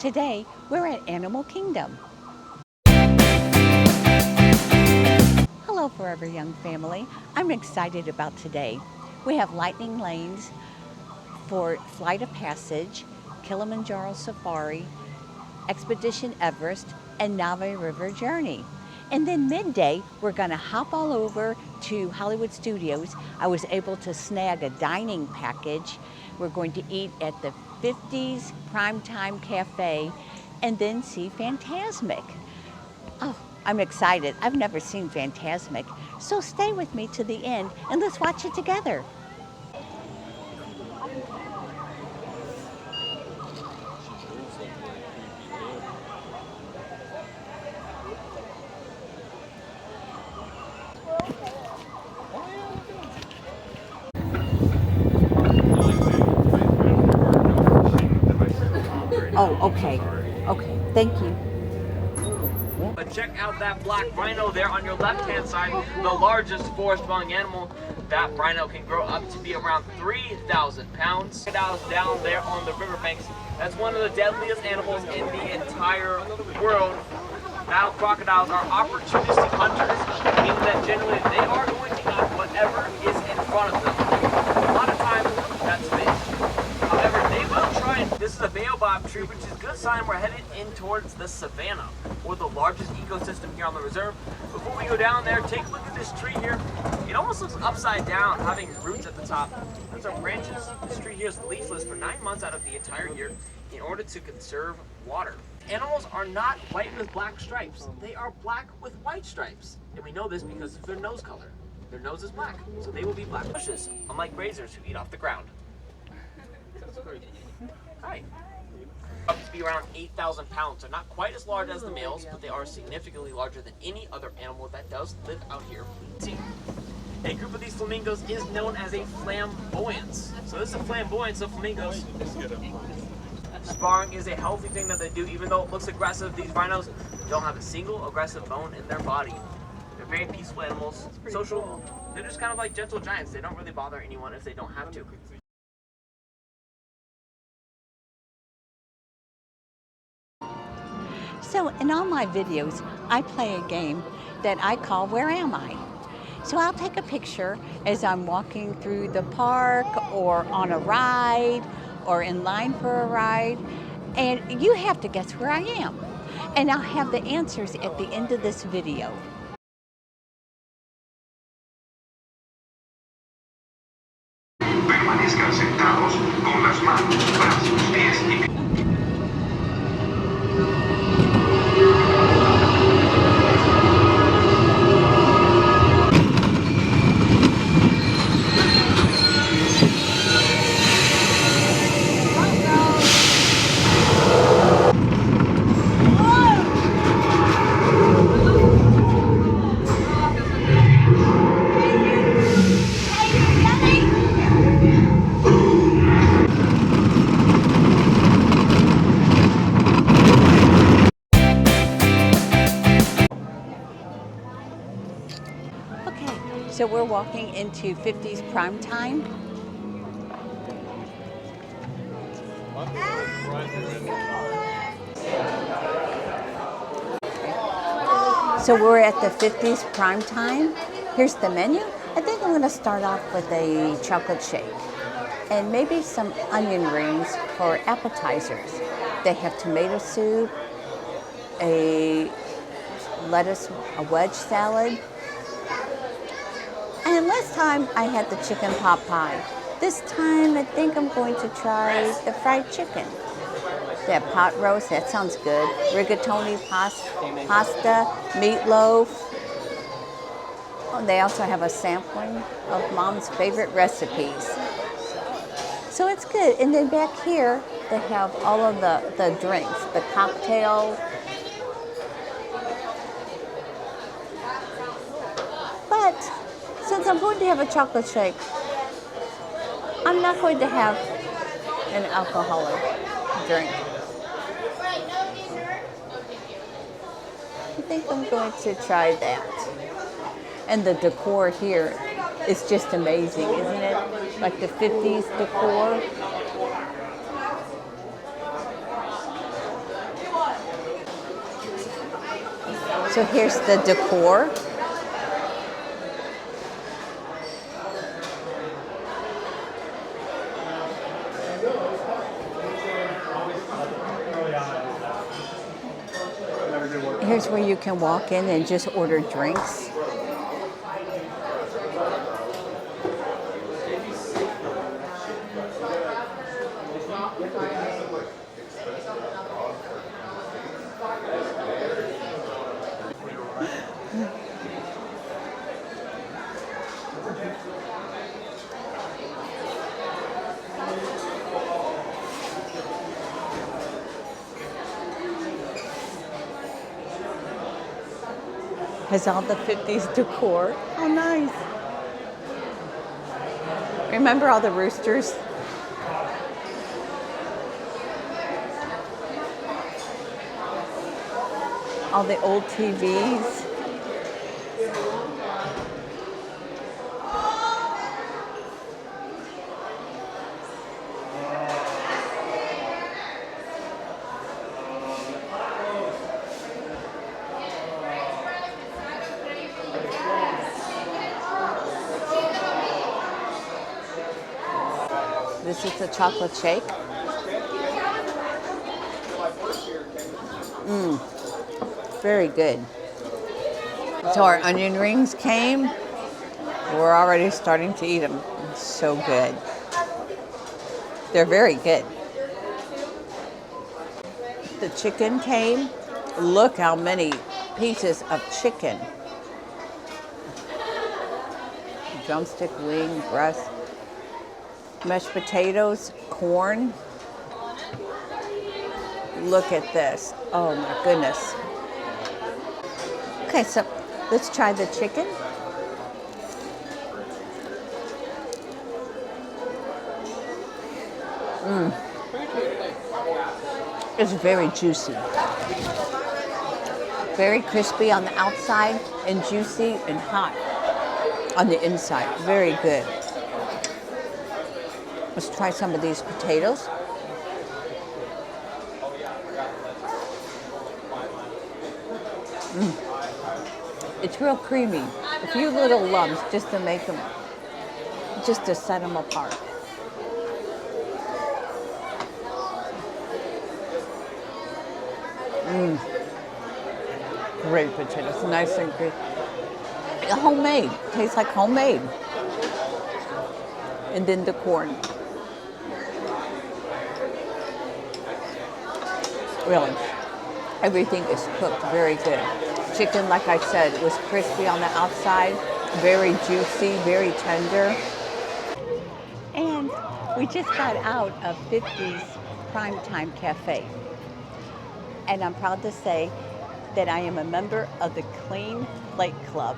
Today, we're at Animal Kingdom. Hello, Forever Young family. I'm excited about today. We have lightning lanes for Flight of Passage, Kilimanjaro Safari, Expedition Everest, and Nave River Journey. And then midday, we're gonna hop all over to Hollywood Studios. I was able to snag a dining package. We're going to eat at the 50s Prime Time Café and then see Fantasmic. Oh, I'm excited. I've never seen Fantasmic. So stay with me to the end and let's watch it together. Oh, okay. Okay, thank you. But check out that black rhino there on your left-hand side, the largest forest-dwelling animal. That rhino can grow up to be around 3,000 pounds. Crocodiles down there on the riverbanks. That's one of the deadliest animals in the entire world. Now crocodiles are opportunistic hunters, meaning that generally they are going to eat whatever is in front of them. A lot of times, that's fish. However, they will try and... This is a baobab tree, which is a good sign we're headed in towards the savannah, or the largest ecosystem here on the reserve. Before we go down there, take a look at this tree here. It almost looks upside down, having roots at the top. Those are branches. This tree here is leafless for 9 months out of the entire year in order to conserve water. Animals are not white with black stripes. They are black with white stripes. And we know this because of their nose color. Their nose is black, so they will be black bushes, unlike grazers who eat off the ground. Hi. Up to be around 8,000 pounds. They're not quite as large as the males, but they are significantly larger than any other animal that does live out here. See, a group of these flamingos is known as a flamboyance. So this is a flamboyance of flamingos. Sparring is a healthy thing that they do, even though it looks aggressive. These rhinos don't have a single aggressive bone in their body. They're very peaceful animals, social. They're just kind of like gentle giants. They don't really bother anyone if they don't have to. So in all my videos, I play a game that I call Where Am I? So I'll take a picture as I'm walking through the park or on a ride or in line for a ride, and you have to guess where I am. And I'll have the answers at the end of this video. Permanezcan sentados con las manos, brazos, pies y... So we're walking into 50s Prime Time. So we're at the 50s Prime Time. Here's the menu. I think I'm going to start off with a chocolate shake and maybe some onion rings for appetizers. They have tomato soup, a lettuce, a wedge salad. And last time I had the chicken pot pie. This time I think I'm going to try the fried chicken. That pot roast, that sounds good. Rigatoni pasta, meatloaf. Oh, they also have a sampling of Mom's favorite recipes. So it's good. And then back here, they have all of the drinks, the cocktails. But since I'm going to have a chocolate shake, I'm not going to have an alcoholic drink. I think I'm going to try that. And the decor here is just amazing, isn't it? Like the 50s decor. So here's the decor. Here's where you can walk in and just order drinks. Has all the 50s decor. Oh, nice. Remember all the roosters? All the old TVs. This is the chocolate shake. Very good. So our onion rings came. We're already starting to eat them. It's so good. They're very good. The chicken came. Look how many pieces of chicken. Drumstick, wing, breast. Mashed potatoes, corn. Look at this. Oh my goodness. Okay, so let's try the chicken. It's very juicy. Very crispy on the outside and juicy and hot on the inside. Very good. Let's try some of these potatoes. It's real creamy. A few little lumps just to make them, just to set them apart. Great potatoes, nice and crispy. Homemade, tastes like homemade. And then the corn. Really, everything is cooked very good. Chicken, like I said, was crispy on the outside, very juicy, very tender. And we just got out of 50's Prime Time Café. And I'm proud to say that I am a member of the Clean Plate Club.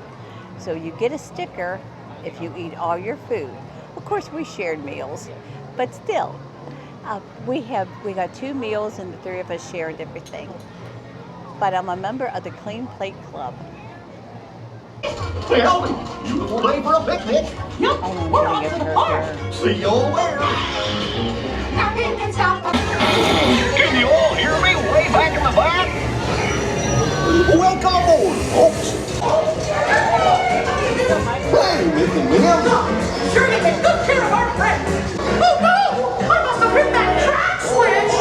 So you get a sticker if you eat all your food. Of course, we shared meals, but still, we got 2 meals and the 3 of us shared everything. But I'm a member of the Clean Plate Club. Well, you was ready for a picnic. Yep, we're off to the park. See you all there. Nothing can stop us. Can you all hear me way back in the back? Welcome aboard, folks. Hey, Mickey Mouse. Sure to take good care of our friends. Oh no! I must have hit that track switch.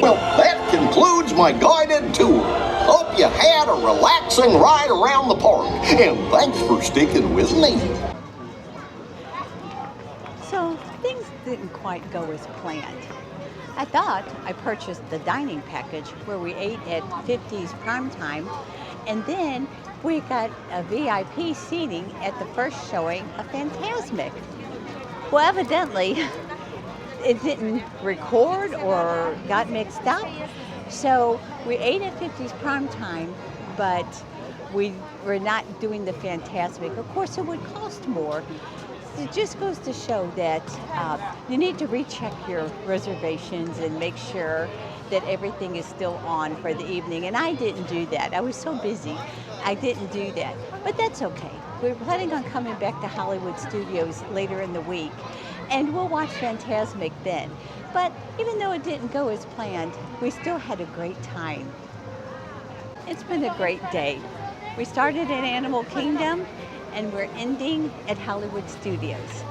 Well, that concludes my guided tour. Hope you had a relaxing ride around the park, and thanks for sticking with me. So things didn't quite go as planned. I thought I purchased the dining package where we ate at 50's Prime Time, and then we got a VIP seating at the first showing of Fantasmic. Well, evidently, it didn't record or got mixed up. So we ate at 50's Prime Time, but we were not doing the Fantasmic. Of course, it would cost more. It just goes to show that you need to recheck your reservations and make sure that everything is still on for the evening. And I didn't do that. I was so busy. I didn't do that. But that's okay. We're planning on coming back to Hollywood Studios later in the week, and we'll watch Fantasmic then. But even though it didn't go as planned, we still had a great time. It's been a great day. We started in Animal Kingdom, and we're ending at Hollywood Studios.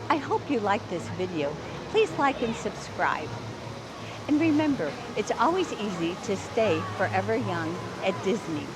I hope you liked this video. Please like and subscribe. And remember, it's always easy to stay forever young at Disney.